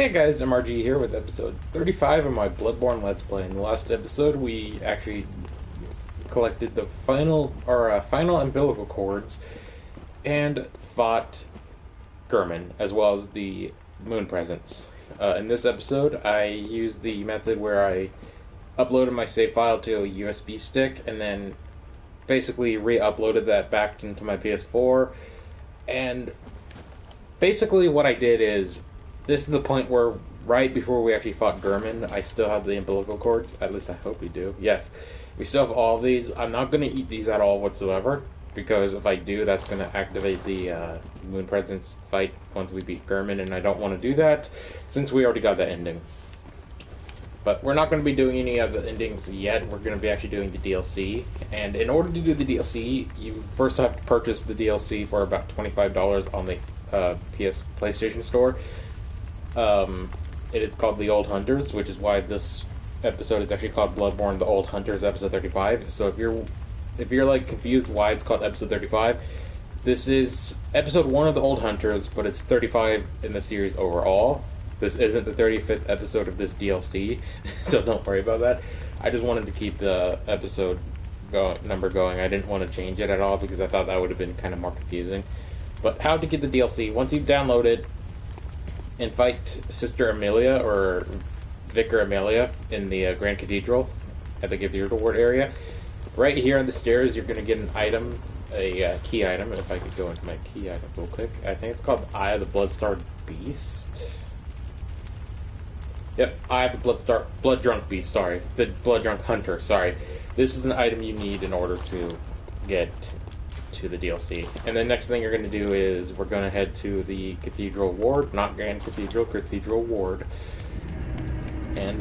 Hey guys, MRG here with episode 35 of my Bloodborne Let's Play. In the last episode, we actually collected the final umbilical cords and fought Gurman, as well as the moon presence. In this episode, I used the method where I uploaded my save file to a USB stick and then basically re-uploaded that back into my PS4. And basically what I did is, this is the point where, right before we actually fought Gurman, I still have the umbilical cords. At least I hope we do. Yes. We still have all of these. I'm not going to eat these at all whatsoever, because if I do, that's going to activate the Moon Presence fight once we beat Gurman, and I don't want to do that, since we already got that ending. But we're not going to be doing any of the endings yet. We're going to be actually doing the DLC. And in order to do the DLC, you first have to purchase the DLC for about $25 on the PlayStation Store. It is called The Old Hunters, which is why this episode is actually called Bloodborne: The Old Hunters, episode 35. So if you're like confused why it's called episode 35, this is episode 1 of The Old Hunters, but it's 35 in the series overall. This isn't the 35th episode of this DLC, so don't worry about that. I just wanted to keep the episode number going. I didn't want to change it at all because I thought that would have been kind of more confusing. But how to get the DLC? Once you've downloaded and fight Sister Amelia, or Vicar Amelia, in the Grand Cathedral, at the Cathedral Ward area. Right here on the stairs, you're going to get an item, a key item, and if I could go into my key items real quick, I think it's called Eye of the Bloodstarred Beast. Yep, Eye of the Blood-Drunk Beast, sorry. The Blood-Drunk Hunter, sorry. This is an item you need in order to get to the DLC. And the next thing you're going to do is we're going to head to the Cathedral Ward, not Grand Cathedral, Cathedral Ward. And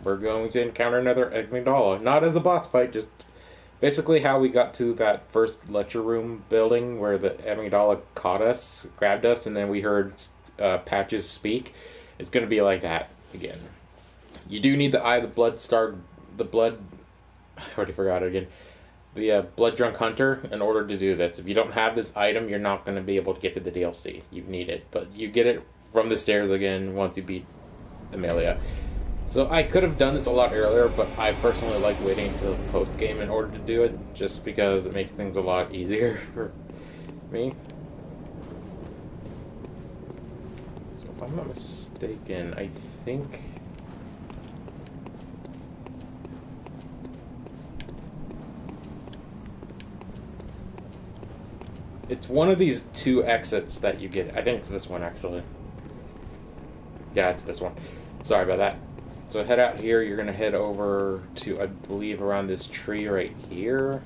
we're going to encounter another Amygdala. Not as a boss fight, just basically how we got to that first lecture room building where the Amygdala caught us, grabbed us, and then we heard Patches speak. It's going to be like that again. You do need the Eye of the Blood... I already forgot it again. The Blood-Drunk Hunter in order to do this. If you don't have this item, you're not going to be able to get to the DLC. You need it. But you get it from the stairs again once you beat Amelia. So I could have done this a lot earlier, but I personally like waiting until post-game in order to do it, just because it makes things a lot easier for me. So if I'm not mistaken, I think... it's one of these two exits that you get. I think it's this one, actually. Yeah, it's this one. Sorry about that. So head out here. You're going to head over to, I believe, around this tree right here.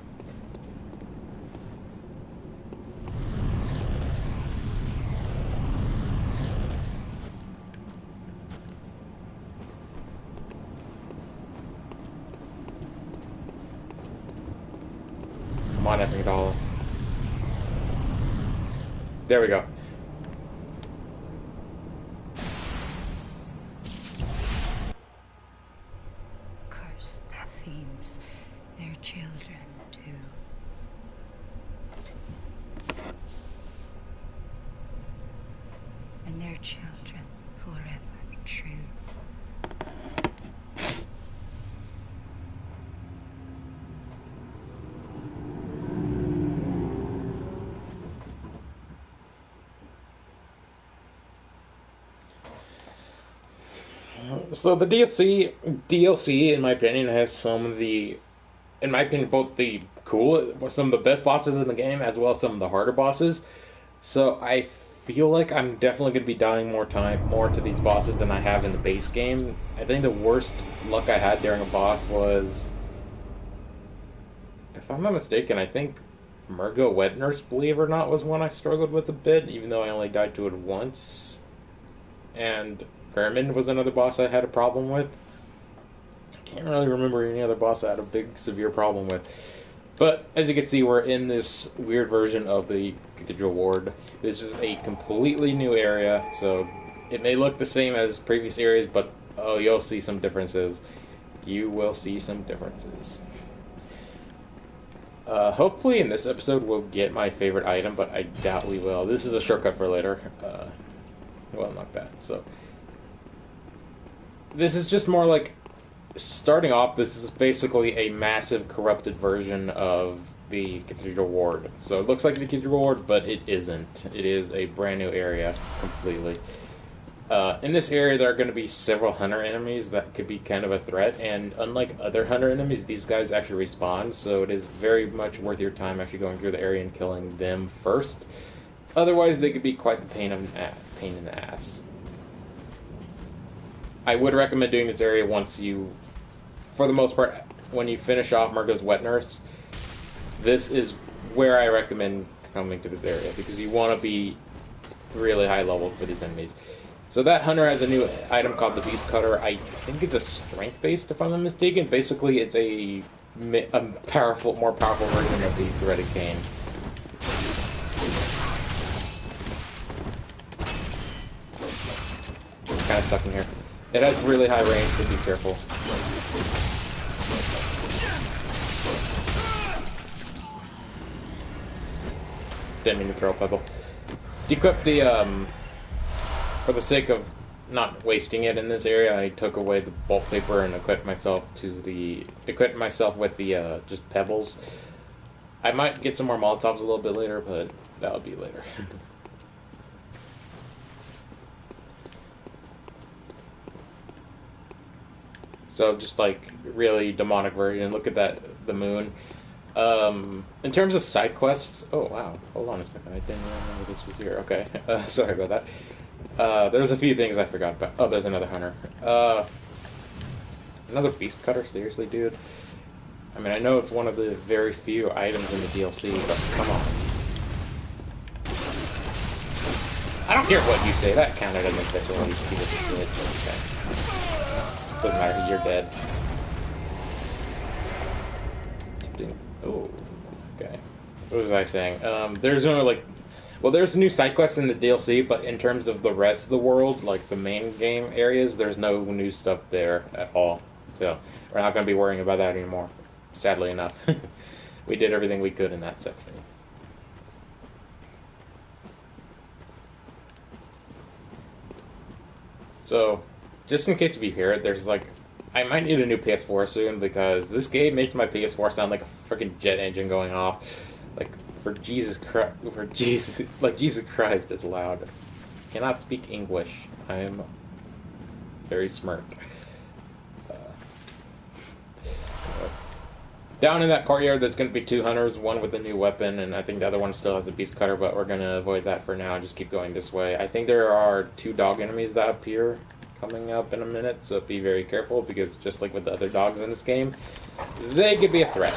Come on, Amygdala. There we go. Curse the fiends, their children too. And their children forever true. So the DLC, in my opinion, has some of the, in my opinion, both the some of the best bosses in the game, as well as some of the harder bosses. So I feel like I'm definitely going to be dying more to these bosses than I have in the base game. I think the worst luck I had during a boss was, if I'm not mistaken, I think Murgo Wet Nurse, believe it or not, was one I struggled with a bit, even though I only died to it once. And Gurman was another boss I had a problem with. I can't really remember any other boss I had a big, severe problem with. But, as you can see, we're in this weird version of the Cathedral Ward. This is a completely new area, so it may look the same as previous areas, but oh, you'll see some differences. You will see some differences. Hopefully in this episode we'll get my favorite item, but I doubt we will. This is a shortcut for later. We'll unlock that. So this is just more like starting off. This is basically a massive corrupted version of the Cathedral Ward. So it looks like the Cathedral Ward, but it isn't. It is a brand new area completely. In this area, there are going to be several hunter enemies that could be kind of a threat, and unlike other hunter enemies, these guys actually respawn, so it is very much worth your time actually going through the area and killing them first. Otherwise, they could be quite the pain in the ass. I would recommend doing this area once you, for the most part, when you finish off Murgo's Wet Nurse. This is where I recommend coming to this area, because you want to be really high level for these enemies. So that hunter has a new item called the Beast Cutter. I think it's a strength based, if I'm not mistaken. Basically, it's a more powerful version of the Dreaded Cane. Kind of stuck in here. It has really high range, so be careful. Didn't mean to throw a pebble. Equip the for the sake of not wasting it in this area, I took away the bulk paper and equipped myself with the just pebbles. I might get some more Molotovs a little bit later, but that'll be later. So just like really demonic version. Look at that, the moon. In terms of side quests, oh wow, hold on a second, I didn't remember this was here. Okay, sorry about that. There's a few things I forgot about. Oh, there's another hunter. Another beast cutter, seriously, dude? I mean, I know it's one of the very few items in the DLC, but come on. I don't care what you say, that counted as a visual, you stupid bitch. Okay. Doesn't matter, you're dead. Oh, okay. What was I saying? There's no, like... Well, there's a new side quest in the DLC, but in terms of the rest of the world, like the main game areas, there's no new stuff there at all. So, we're not going to be worrying about that anymore, sadly enough. We did everything we could in that section. So, just in case if you hear it, there's like... I might need a new PS4 soon, because this game makes my PS4 sound like a freaking jet engine going off. Like, Jesus Christ, it's loud. Cannot speak English. I am very smart. Down in that courtyard, there's going to be two hunters, one with a new weapon, and I think the other one still has a beast cutter, but we're going to avoid that for now and just keep going this way. I think there are two dog enemies that appear coming up in a minute, so be very careful, because just like with the other dogs in this game, they could be a threat.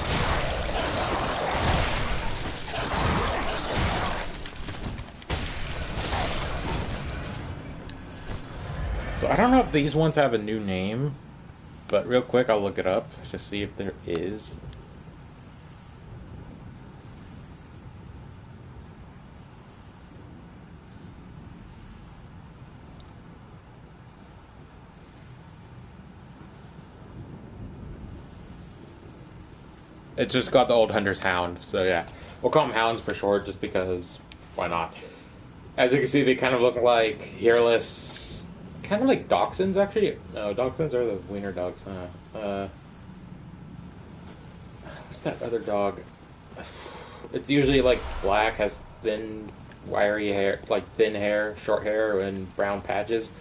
So I don't know if these ones have a new name, but real quick I'll look it up to see if there is. It's just got the old Hunter's Hound, so yeah. We'll call them Hounds for short, just because, why not? As you can see, they kind of look like hairless, kind of like Dachshunds, actually. No, Dachshunds are the wiener dogs, huh? What's that other dog? It's usually like black, has thin, wiry hair, like thin hair, short hair, and brown patches.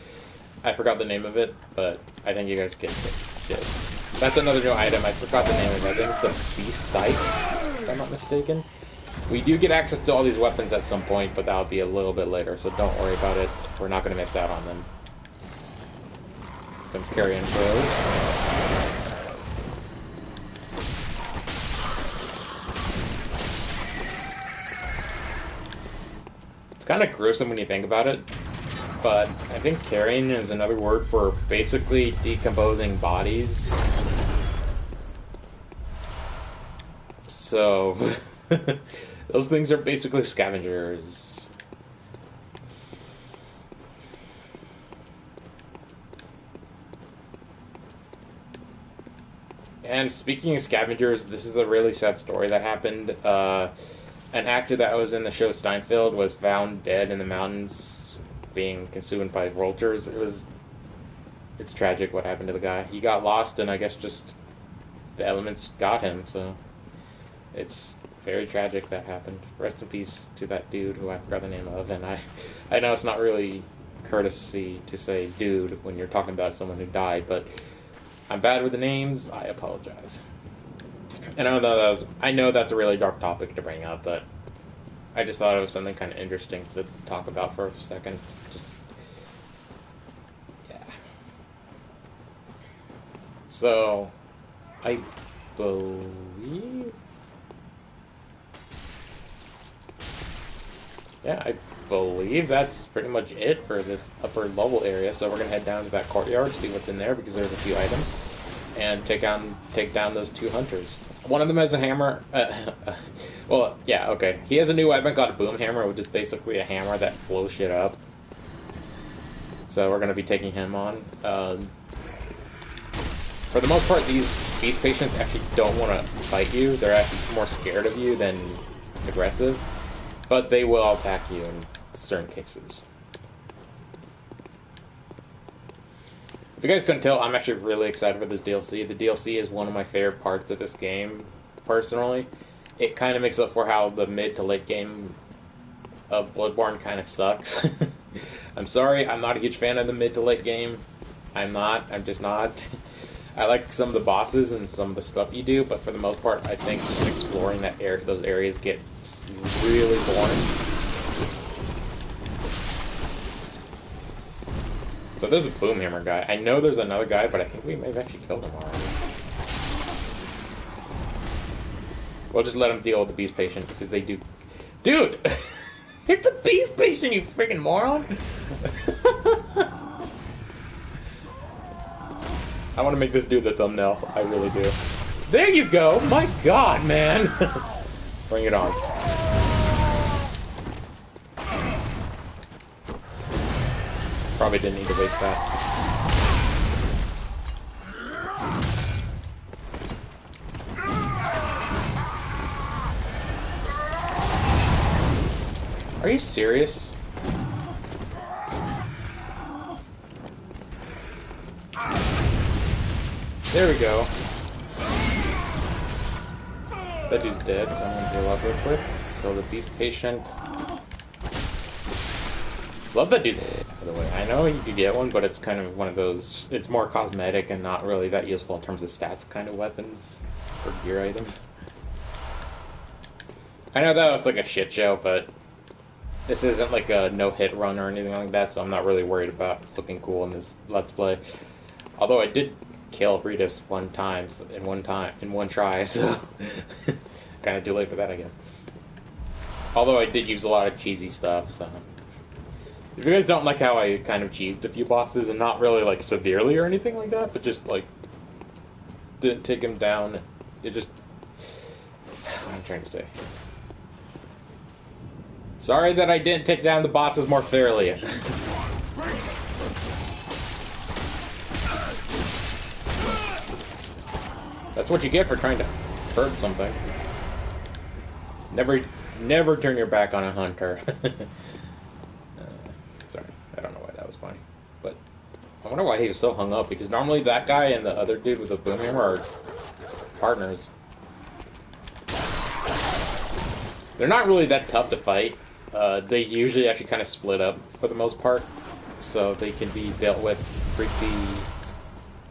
I forgot the name of it, but I think you guys get the gist. That's another new item. I forgot the name of it. I think it's the Beast Sight, if I'm not mistaken. We do get access to all these weapons at some point, but that'll be a little bit later, so don't worry about it. We're not going to miss out on them. Some carrion crows. It's kind of gruesome when you think about it, but I think carrion is another word for basically decomposing bodies. So, those things are basically scavengers. And speaking of scavengers, this is a really sad story that happened. An actor that was in the show Steinfeld was found dead in the mountains being consumed by vultures. It's tragic what happened to the guy. He got lost, and I guess just the elements got him. So it's very tragic that happened. Rest in peace to that dude who I forgot the name of. And I know it's not really courtesy to say dude when you're talking about someone who died, but I'm bad with the names. I apologize. And I know that's a really dark topic to bring up, but I just thought it was something kind of interesting to talk about for a second. Just yeah. So I believe, yeah, I believe that's pretty much it for this upper level area. So we're gonna head down to that courtyard, see what's in there because there's a few items, and take down those two hunters. One of them has a hammer. Well, yeah, okay. He has a new weapon called a boom hammer, which is basically a hammer that blows shit up. So we're gonna be taking him on. For the most part, these beast patients actually don't want to fight you. They're actually more scared of you than aggressive, but they will attack you in certain cases. If you guys couldn't tell, I'm actually really excited for this DLC. The DLC is one of my favorite parts of this game, personally. It kind of makes up for how the mid to late game of Bloodborne kind of sucks. I'm sorry, I'm not a huge fan of the mid to late game. I'm just not. I like some of the bosses and some of the stuff you do, but for the most part, I think just exploring those areas gets really boring. So there's a boomhammer guy. I know there's another guy, but I think we may have actually killed him already. We'll just let him deal with the beast patient because they do. Dude, it's a beast patient, you freaking moron! I want to make this dude the thumbnail. I really do. There you go! My God, man! Bring it on. Probably didn't need to waste that. Are you serious? There we go. That dude's dead, so I'm gonna heal up real quick. Kill the beast patient. Love that dude's head, by the way. I know you could get one, but it's kind of one of those, it's more cosmetic and not really that useful in terms of stats kind of weapons or gear items. I know that was like a shit show, but this isn't like a no-hit run or anything like that, so I'm not really worried about looking cool in this Let's Play. Although I did kill Ritas in one try, so kind of too late for that, I guess. Although I did use a lot of cheesy stuff, so if you guys don't like how I kind of cheesed a few bosses, and not really like severely or anything like that, but just like didn't take him down, it just what I'm trying to say. Sorry that I didn't take down the bosses more fairly. That's what you get for trying to hurt something. Never turn your back on a hunter. Sorry, I don't know why that was funny. But I wonder why he was so hung up, because normally that guy and the other dude with the boom hammer are partners. They're not really that tough to fight. They usually actually kind of split up for the most part, so they can be dealt with pretty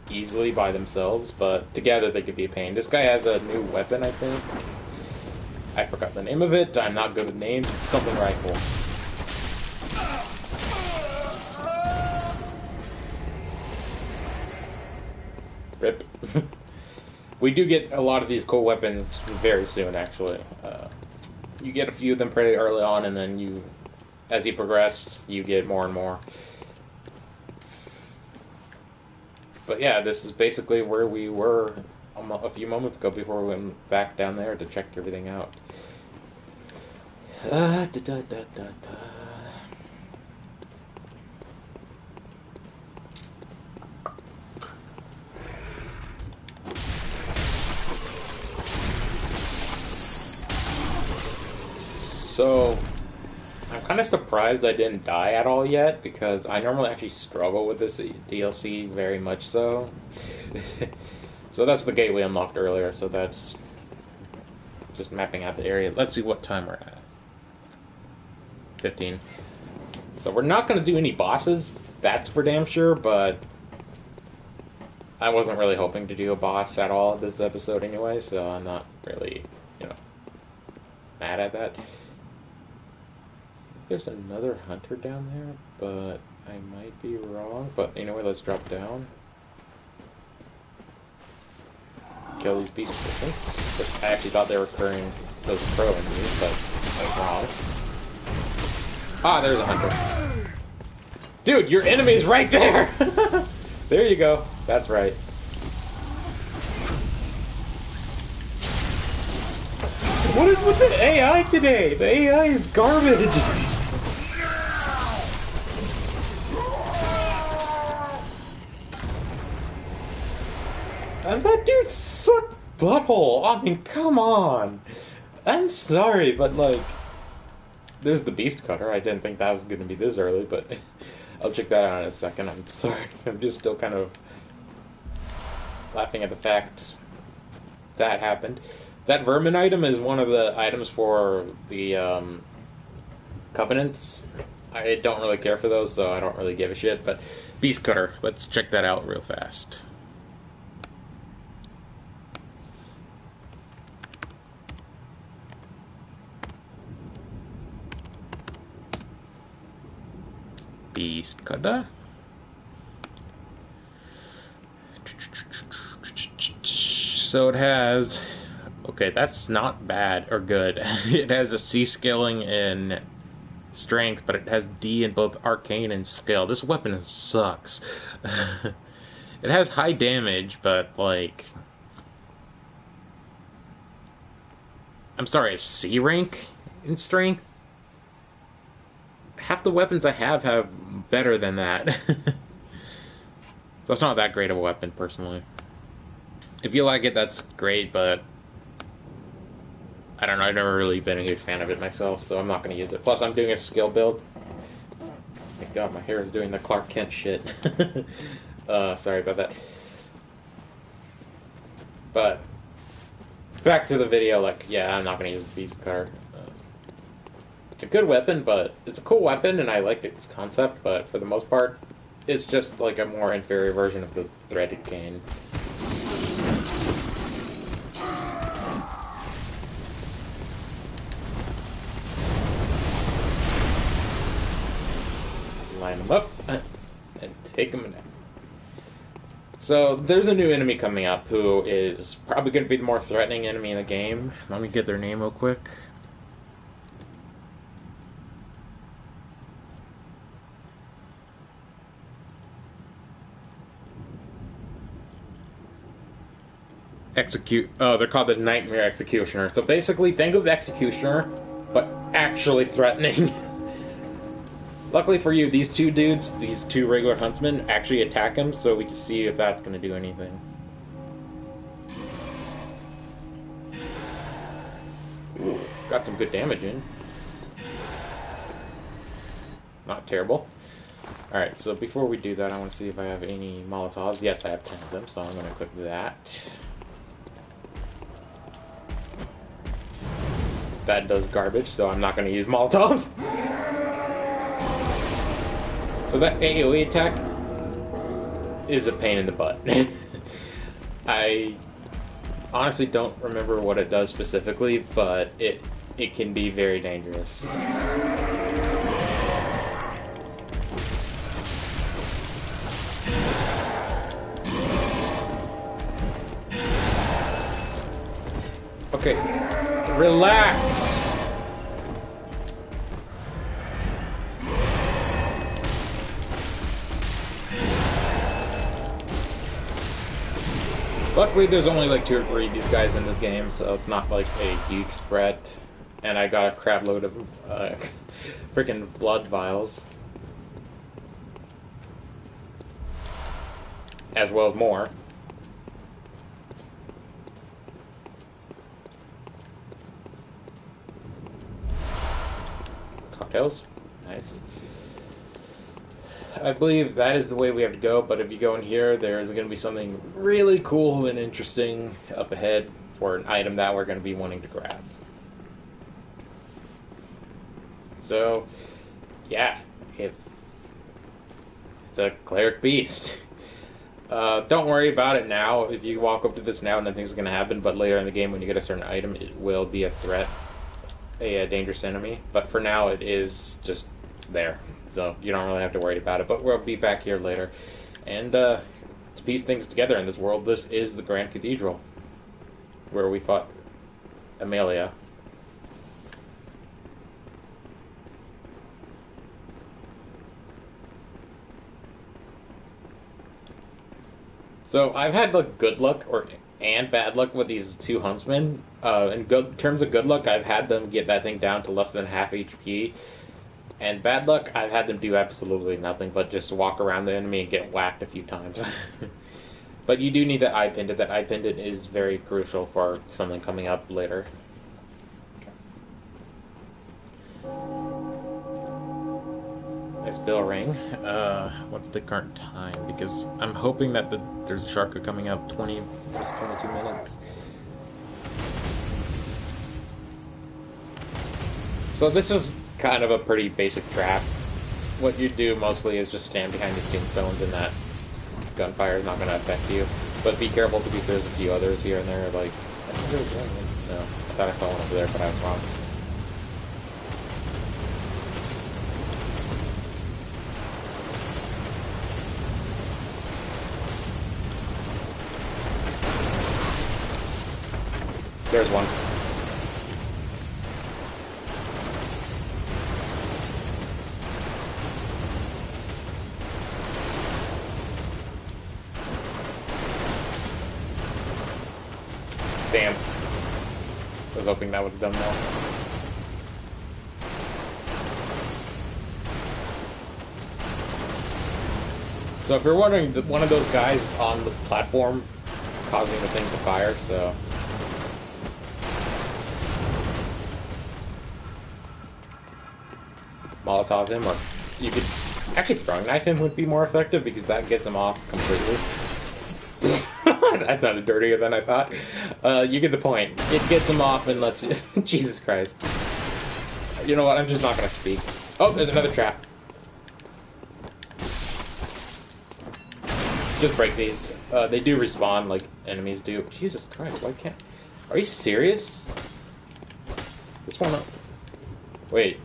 easily by themselves, but together they could be a pain. This guy has a new weapon, I think. I forgot the name of it. I'm not good with names. It's something rifle. Rip. We do get a lot of these cool weapons very soon, actually. You get a few of them pretty early on, and then as you progress, you get more and more. But yeah, this is basically where we were a few moments ago before we went back down there to check everything out. So, I'm kind of surprised I didn't die at all yet, because I normally actually struggle with this DLC very much so. So that's the gate we unlocked earlier, so that's just mapping out the area. Let's see what time we're at. 15. So we're not going to do any bosses, that's for damn sure, but I wasn't really hoping to do a boss at all this episode anyway, so I'm not really, mad at that. There's another hunter down there, but I might be wrong. But anyway, let's drop down. Kill these beast serpents. I actually thought they were occurring those pro enemies, but I was wrong. Ah, there's a hunter. Dude, your enemy is right there! There you go. That's right. What is with the AI today? The AI is garbage! That dude sucked butthole. I mean, come on. I'm sorry, but like, there's the beast cutter. I didn't think that was going to be this early, but I'll check that out in a second. I'm sorry. I'm just still kind of laughing at the fact that happened. That vermin item is one of the items for the covenants. I don't really care for those, so I don't really give a shit. But beast cutter, let's check that out real fast. Beast cutter. So it has, okay, that's not bad or good. It has a C scaling in strength, but it has D in both arcane and skill. This weapon sucks. It has high damage, but like, I'm sorry, a C rank in strength? Half the weapons I have better than that. So it's not that great of a weapon, personally. If you like it, that's great, but I don't know, I've never really been a huge fan of it myself, so I'm not going to use it. Plus, I'm doing a skill build. Thank God, my hair is doing the Clark Kent shit. Sorry about that. But, back to the video, like, yeah, I'm not going to use the beast cutter. It's a good weapon, but it's a cool weapon, and I like its concept, but for the most part, it's just like a more inferior version of the threaded cane. Line them up and take them in. So there's a new enemy coming up who is probably going to be the more threatening enemy in the game. Let me get their name real quick. Oh, they're called the Nightmare Executioner. So basically, think of the Executioner, but actually threatening. Luckily for you, these two dudes, these two regular huntsmen, actually attack him, so we can see if that's going to do anything. Ooh, got some good damage in. Not terrible. Alright, so before we do that, I want to see if I have any Molotovs. Yes, I have 10 of them, so I'm going to equip that. That does garbage, so I'm not going to use Molotovs. So that AoE attack is a pain in the butt. I honestly don't remember what it does specifically, but it can be very dangerous. Okay, relax. Luckily, there's only like 2 or 3 of these guys in this game, so it's not like a huge threat. And I got a crap load of freaking blood vials. As well as more. Cocktails. I believe that is the way we have to go, but if you go in here, there's going to be something really cool and interesting up ahead for an item that we're going to be wanting to grab. So, yeah, if it's a cleric beast. Don't worry about it now. If you walk up to this now, nothing's going to happen, but later in the game when you get a certain item, it will be a threat, a dangerous enemy. But for now, it is just there. So you don't really have to worry about it. But we'll be back here later. And to piece things together in this world, this is the Grand Cathedral, where we fought Amelia. So I've had like good luck and bad luck with these two huntsmen. In terms of good luck, I've had them get that thing down to less than half HP. And bad luck, I've had them do absolutely nothing but just walk around the enemy and get whacked a few times. But you do need that eye pendant. That eye pendant is very crucial for something coming up later. Nice bell ring. What's the current time? Because I'm hoping that there's a Sharka coming up 22 minutes. So this is kind of a pretty basic trap. What you do mostly is just stand behind these kingstones and that gunfire is not going to affect you. But be careful because there's a few others here and there. Like, I think there was one. No, I thought I saw one over there, but I was wrong. There's one. Damn. I was hoping that would have done more. So if you're wondering, one of those guys on the platform causing the thing to fire, so... Molotov him, or you could actually throwing knife him would be more effective because that gets him off completely. That sounded dirtier than I thought. You get the point. It gets him off and lets you. Jesus Christ. You know what? I'm just not gonna speak. Oh, there's another trap. Just break these. They do respawn like enemies do. Jesus Christ! Why can't? Are you serious? This one. Wait.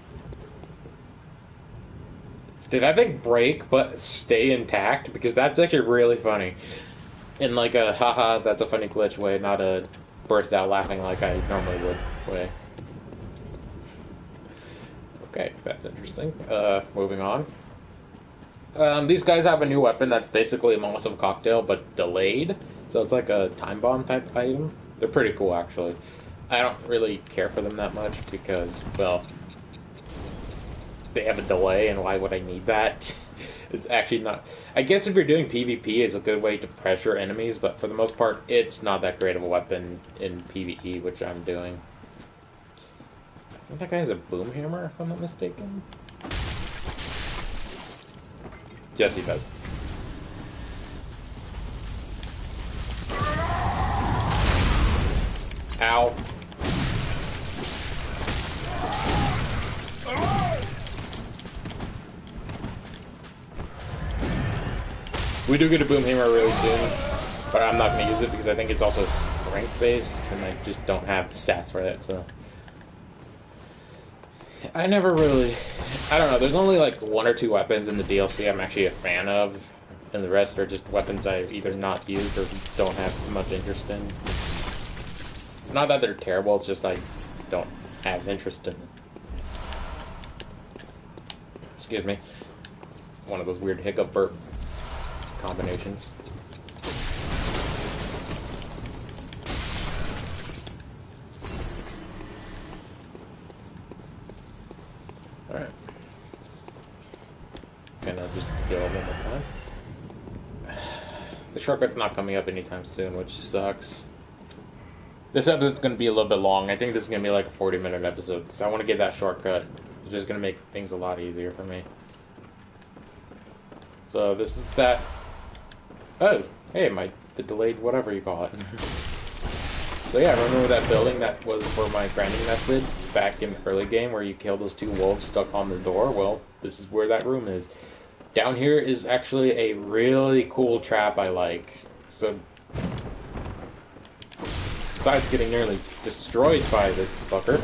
Did that thing break but stay intact? Because that's actually really funny. In like a haha, that's a funny glitch way, not a burst out laughing like I normally would way. Okay, that's interesting. Moving on. These guys have a new weapon that's basically a Molotov cocktail but delayed. So it's like a time bomb type item. They're pretty cool actually. I don't really care for them that much because, well, they have a delay, and why would I need that? It's actually not... I guess if you're doing PvP, it's a good way to pressure enemies, but for the most part, it's not that great of a weapon in PvE, which I'm doing. I think that guy has a boom hammer, if I'm not mistaken. Yes, he does. Ow. We do get a boom hammer really soon, but I'm not going to use it because I think it's also strength-based, and I just don't have stats for it, so... I never really... I don't know, there's only like one or two weapons in the DLC I'm actually a fan of, and the rest are just weapons I've either not used or don't have much interest in. It's not that they're terrible, it's just I don't have interest in it. Excuse me. One of those weird hiccup burp combinations. Alright. Gonna just heal one more time. The shortcut's not coming up anytime soon, which sucks. This episode's gonna be a little bit long. I think this is gonna be like a 40-minute episode, because I want to get that shortcut. It's just gonna make things a lot easier for me. So this is that. Oh, hey, the delayed whatever you call it. So yeah, remember that building that was for my grinding method back in the early game where you kill those two wolves stuck on the door? Well, this is where that room is. Down here is actually a really cool trap I like. So, besides getting nearly destroyed by this fucker,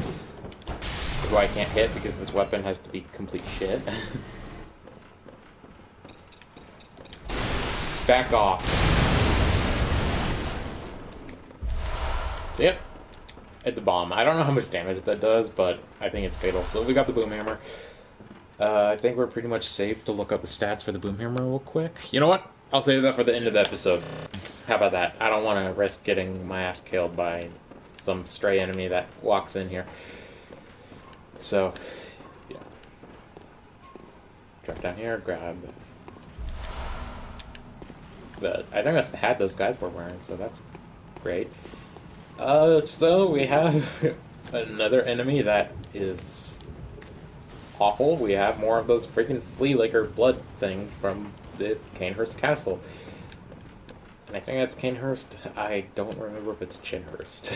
who I can't hit because this weapon has to be complete shit. Back off. So yep, it's a bomb. I don't know how much damage that does, but I think it's fatal. So we got the boom hammer. I think we're pretty much safe to look up the stats for the boom hammer real quick. You know what? I'll save that for the end of the episode. How about that? I don't want to risk getting my ass killed by some stray enemy that walks in here. So, yeah. Drop down here, grab I think that's the hat those guys were wearing, so that's great. So we have another enemy that is awful. We have more of those freaking flea licker blood things from the Canehurst Castle. And I think that's Canehurst. I don't remember if it's Chinhurst.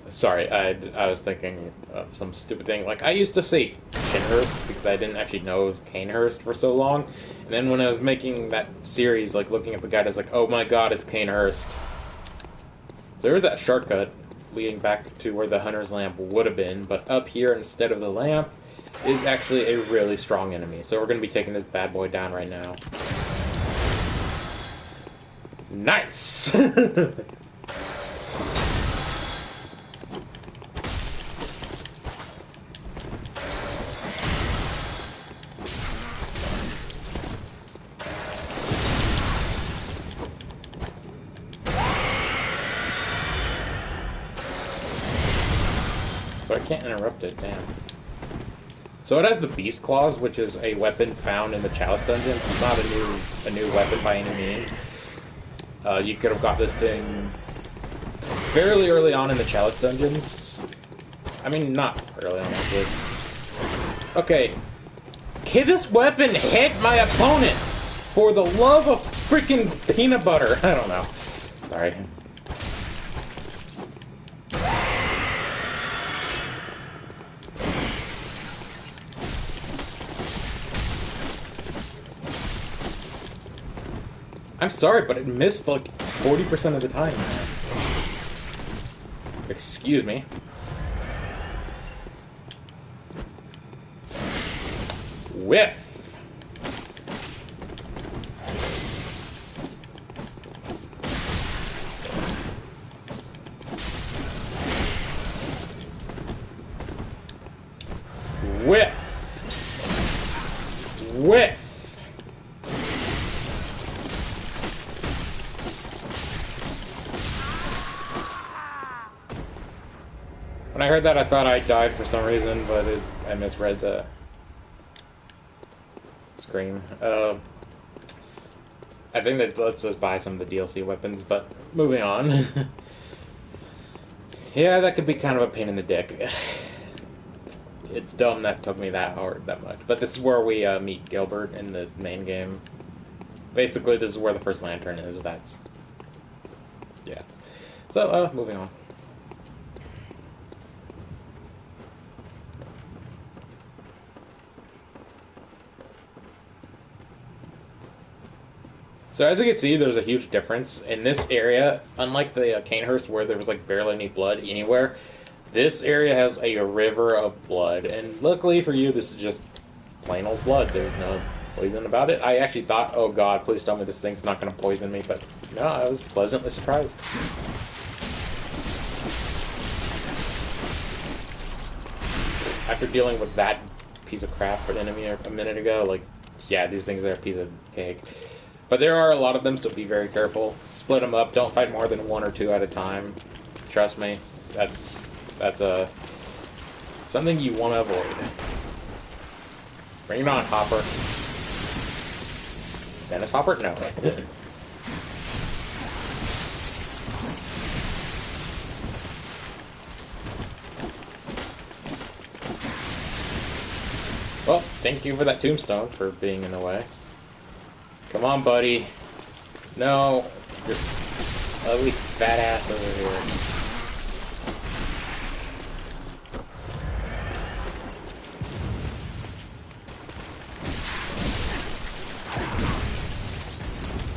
Sorry, I was thinking of some stupid thing. Like, I used to say Chinhurst because I didn't actually know it was Canehurst for so long. And then when I was making that series, like, looking at the guide, I was like, oh my god, it's Canehurst. There was that shortcut leading back to where the Hunter's Lamp would have been, but up here instead of the lamp is actually a really strong enemy. So we're going to be taking this bad boy down right now. Nice! So I can't interrupt it, damn. So it has the Beast Claws, which is a weapon found in the Chalice Dungeon. It's not a new weapon by any means. You could have got this thing fairly early on in the Chalice Dungeons. I mean, not early on, actually. Okay. Can this weapon hit my opponent? For the love of freaking peanut butter. I don't know. Sorry. I'm sorry, but it missed like 40% of the time. Excuse me. Whiff! Whiff! Whiff! When I heard that, I thought I died for some reason, but I misread the screen. I think that lets us buy some of the DLC weapons, but moving on. Yeah, that could be kind of a pain in the dick. It's dumb that took me that much. But this is where we meet Gilbert in the main game. Basically, this is where the first lantern is. That's... yeah. So, moving on. So as you can see, there's a huge difference. In this area, unlike the Canehurst where there was like barely any blood anywhere, this area has a river of blood. And luckily for you, this is just plain old blood. There's no poison about it. I actually thought, oh god, please tell me this thing's not going to poison me. But no, I was pleasantly surprised. After dealing with that piece of crap for an enemy a minute ago, like, yeah, these things are a piece of cake. But there are a lot of them, so be very careful. Split them up. Don't fight more than 1 or 2 at a time. Trust me, that's something you want to avoid. Bring it on, Hopper. Dennis Hopper? No. thank you for that tombstone for being in the way. Come on, buddy. No. You're ugly fat ass over here.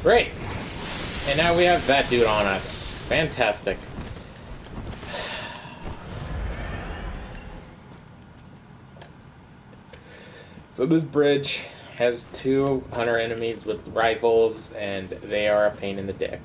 Great. And now we have that dude on us. Fantastic. So this bridge has 2 hunter enemies with rifles, and they are a pain in the dick.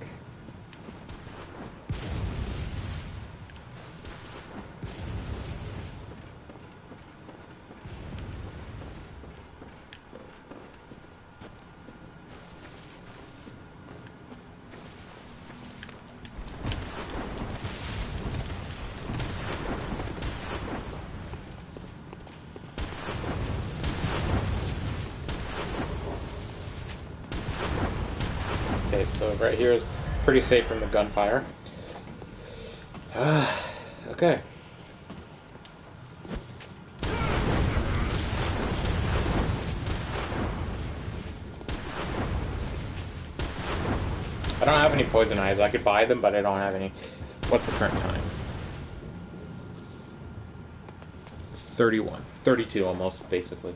Okay, so right here is pretty safe from the gunfire. Okay. I don't have any poison knives. I could buy them, but I don't have any. What's the current time? 31. 32 almost, basically.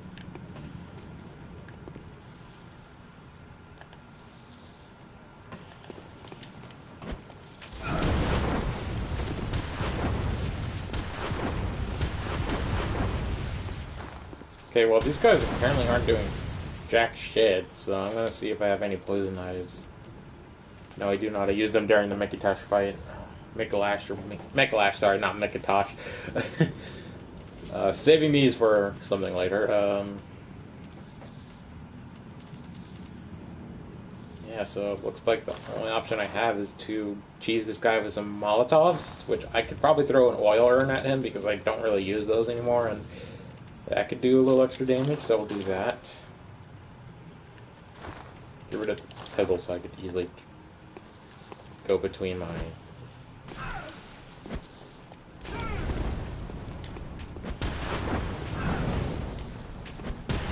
Okay, well, these guys apparently aren't doing jack shit, so I'm gonna see if I have any poison knives. No, I do not. I used them during the Mikitosh fight. Mikolash, sorry, not Mikitosh. Saving these for something later. Yeah, so it looks like the only option I have is to cheese this guy with some Molotovs, which I could probably throw an oil urn at him because I don't really use those anymore, and that could do a little extra damage, so we'll do that. Get rid of the pebble so I could easily go between my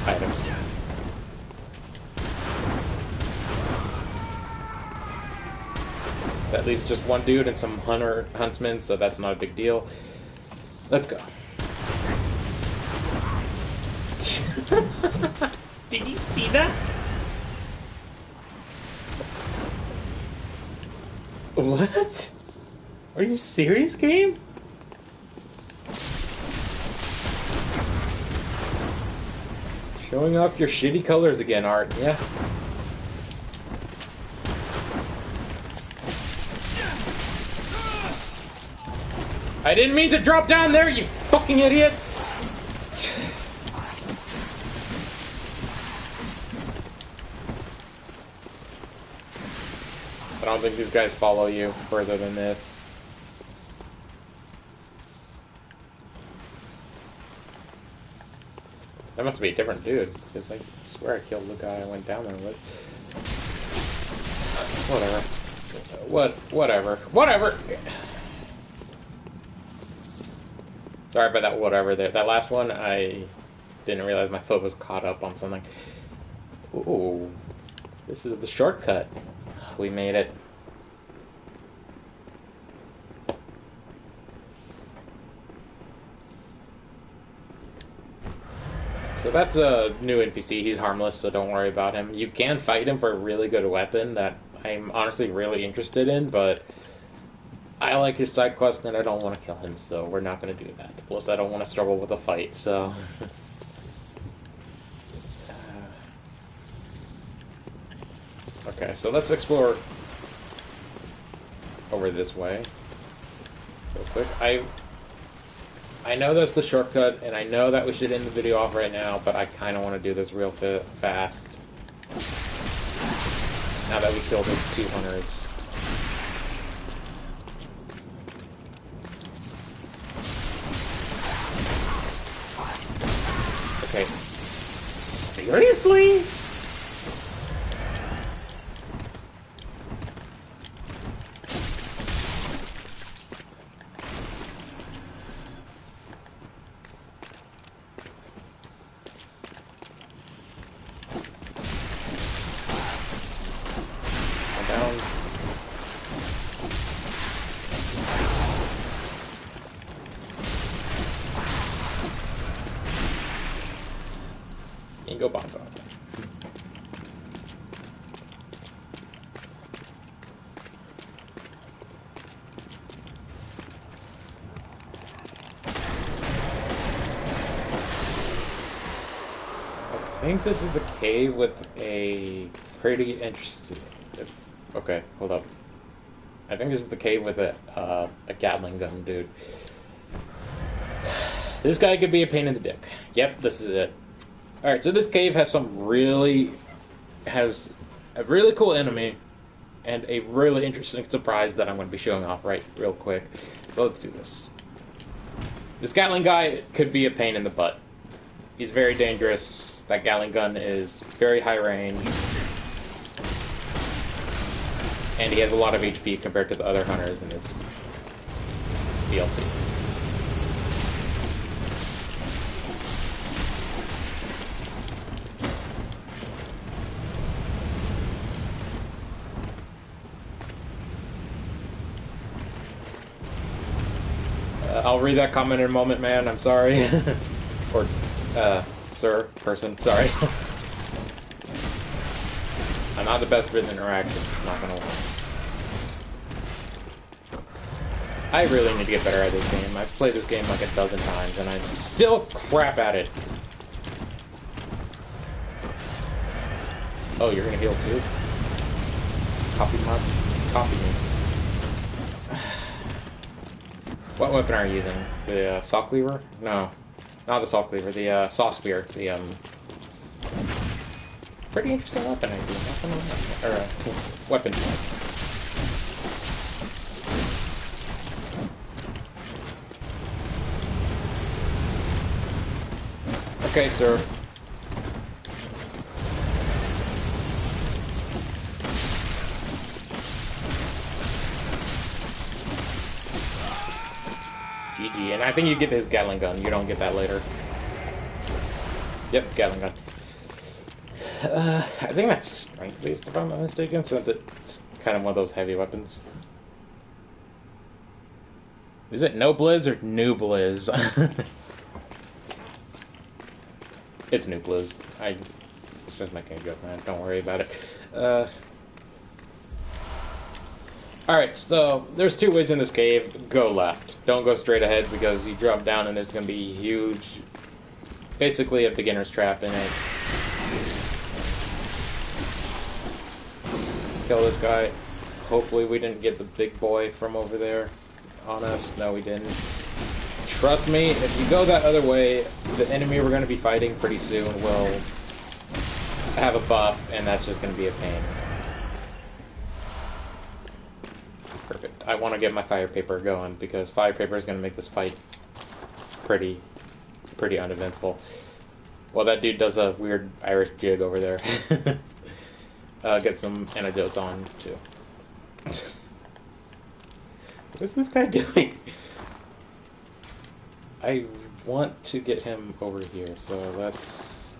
items. That leaves just one dude and some huntsmen, so that's not a big deal. Let's go. Did you see that? What? Are you serious, game? Showing off your shitty colors again, Art, yeah? I didn't mean to drop down there, you fucking idiot! I don't think these guys follow you further than this. That must be a different dude, because I swear I killed the guy I went down there with. Whatever. Whatever! Sorry about that whatever there. That last one, I didn't realize my foot was caught up on something. Ooh. This is the shortcut. We made it. So that's a new NPC. He's harmless, so don't worry about him. You can fight him for a really good weapon that I'm honestly really interested in, but I like his side quest and I don't want to kill him, so we're not going to do that. Plus, I don't want to struggle with a fight, so... Okay, so let's explore over this way real quick. I know that's the shortcut, and I know that we should end the video off right now, but I kind of want to do this real fast. Now that we killed those 2 hunters. Okay. Seriously? down. You can go bomb dog. I think this is the cave with a pretty interesting... Okay, hold up. I think this is the cave with a Gatling gun, dude. This guy could be a pain in the dick. Yep, this is it. Alright, so this cave has a really cool enemy and a really interesting surprise that I'm going to be showing off real quick. So let's do this. This Gatling guy could be a pain in the butt. He's very dangerous. That Gatling gun is very high range. And he has a lot of HP compared to the other hunters in this DLC. I'll read that comment in a moment, man. I'm sorry. Or, sir, person, sorry. I'm not the best with interactions, not gonna lie. I really need to get better at this game. I've played this game like a dozen times, and I'm still crap at it. Oh, you're gonna heal too? Copy me. What weapon are you using? The saw cleaver? No, not the saw cleaver. The saw spear. The pretty interesting weapon idea. Or weapon choice. Okay, sir. GG, and I think you get his Gatling gun. You don't get that later. Yep, Gatling gun. I think that's strength-based, if I'm not mistaken, since it's kind of one of those heavy weapons. Is it no Blizz or new Blizz? It's new Blizz. It's just making a joke, man. Don't worry about it. Alright, so there's two ways in this cave. Go left. Don't go straight ahead because you drop down and there's going to be huge... Basically a beginner's trap in it. Kill this guy. Hopefully we didn't get the big boy from over there on us. No, we didn't. Trust me, if you go that other way, the enemy we're going to be fighting pretty soon will have a buff, and that's just going to be a pain. Perfect. I want to get my fire paper going, because fire paper is going to make this fight pretty uneventful. Well, that dude does a weird Irish jig over there. Get some antidotes on, too. What's this guy doing? I want to get him over here, so let's...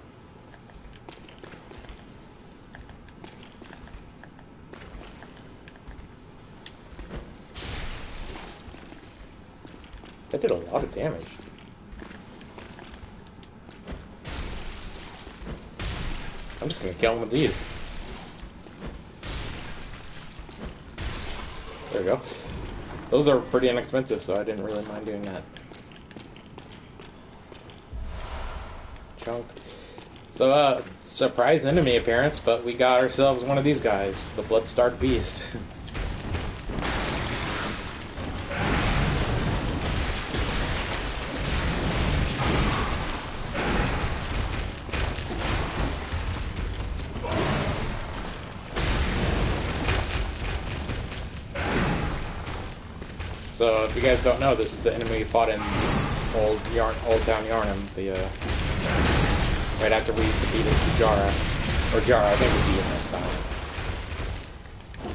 That did a lot of damage. I'm just gonna kill him with these. There we go. Those are pretty inexpensive, so I didn't really mind doing that. Chunk. So, surprise enemy appearance, but we got ourselves one of these guys, the Blood-Starved Beast. So, if you guys don't know, this is the enemy we fought in Old Town Yarnum, right after we defeated Jara. Or Jara, I think we beat him that time.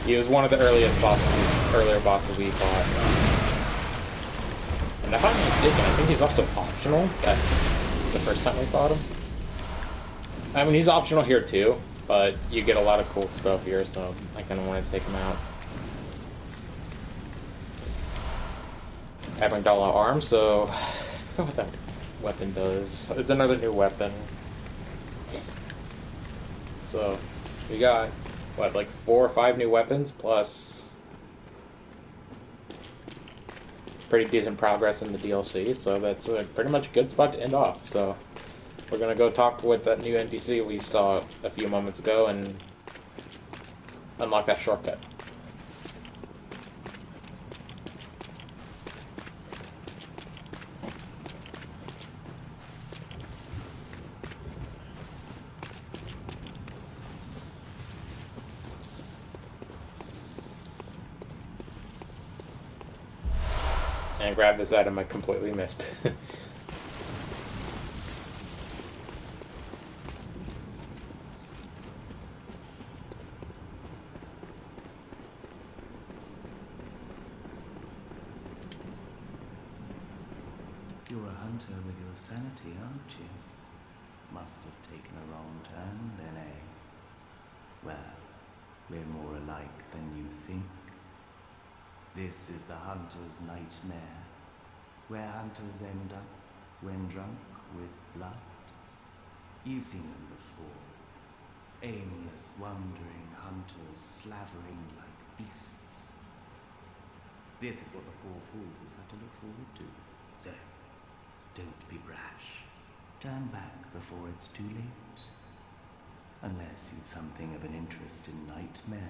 He was one of the earlier bosses we fought. And if I'm not mistaken, I think he's also optional, the first time we fought him. I mean, he's optional here too, but you get a lot of cool stuff here, so I kind of want to take them out. Amygdala arm, so I forgot what that weapon does. It's another new weapon. So we got what, like 4 or 5 new weapons plus pretty decent progress in the DLC. So that's pretty much a good spot to end off. So we're gonna go talk with that new NPC we saw a few moments ago and unlock that shortcut. And grab this item I completely missed. You're a hunter with your sanity, aren't you? Must have taken a wrong turn then, eh? Well, we're more alike than you think. This is the hunter's nightmare, where hunters end up when drunk with blood. You've seen them before. Aimless, wandering hunters slavering like beasts. This is what the poor fools have to look forward to. So, don't be brash. Turn back before it's too late. Unless you've something of an interest in nightmares.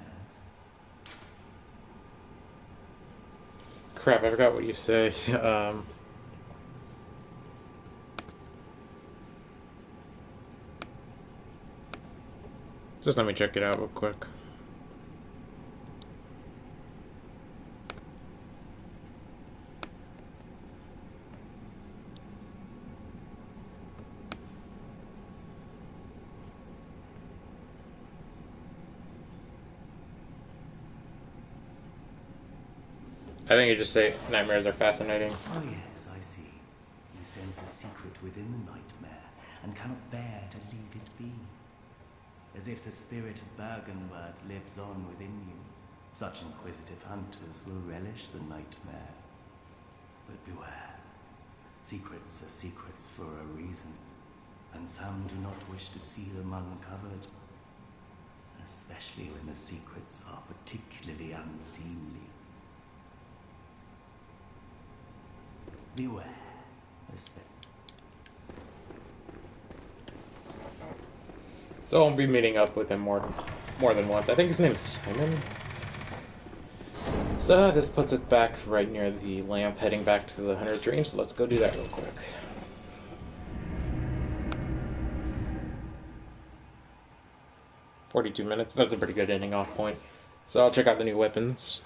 Crap, I forgot what you say. Just let me check it out real quick. I think you just say nightmares are fascinating. Oh yes, I see. You sense a secret within the nightmare and cannot bear to leave it be. As if the spirit of Bergenworth lives on within you. Such inquisitive hunters will relish the nightmare. But beware. Secrets are secrets for a reason, and some do not wish to see them uncovered. Especially when the secrets are particularly unseemly. Beware. So I'll be meeting up with him more than once. I think his name is Simon. So this puts us back right near the lamp, heading back to the Hunter's Dream. So let's go do that real quick. "42 minutes. That's a pretty good ending off point. So I'll check out the new weapons.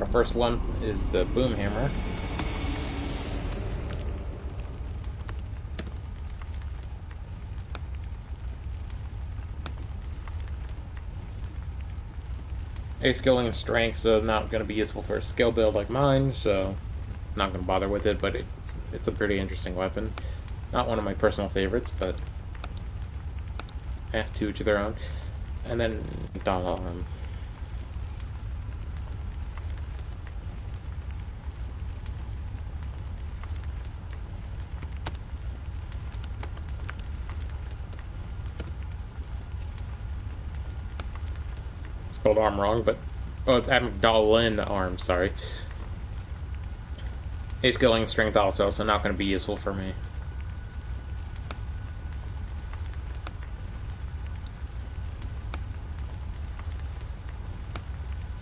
Our first one is the Boom Hammer. A skilling and strength, so not going to be useful for a skill build like mine, so not going to bother with it, but it's a pretty interesting weapon. Not one of my personal favorites, but to each their own. And then Dollar Arm. Spelled arm wrong, but it's Amygdalin arm, sorry. A skilling and strength also, so not going to be useful for me.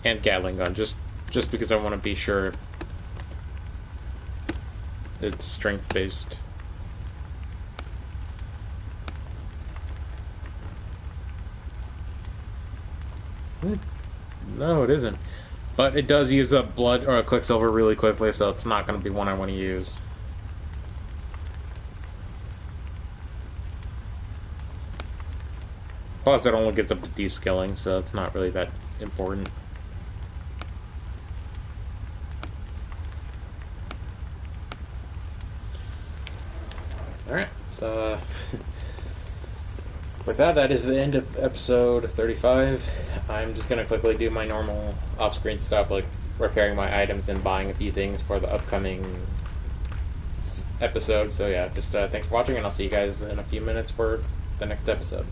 And Gatling gun, just because I want to be sure it's strength based. No, it isn't. But it does use up blood or quicksilver really quickly, so it's not going to be one I want to use. Plus, it only gets up to D-skilling, so it's not really that important. Alright, So, with that, that is the end of episode 35. I'm just going to quickly do my normal off-screen stuff, like repairing my items and buying a few things for the upcoming episode. So yeah, just thanks for watching, and I'll see you guys in a few minutes for the next episode.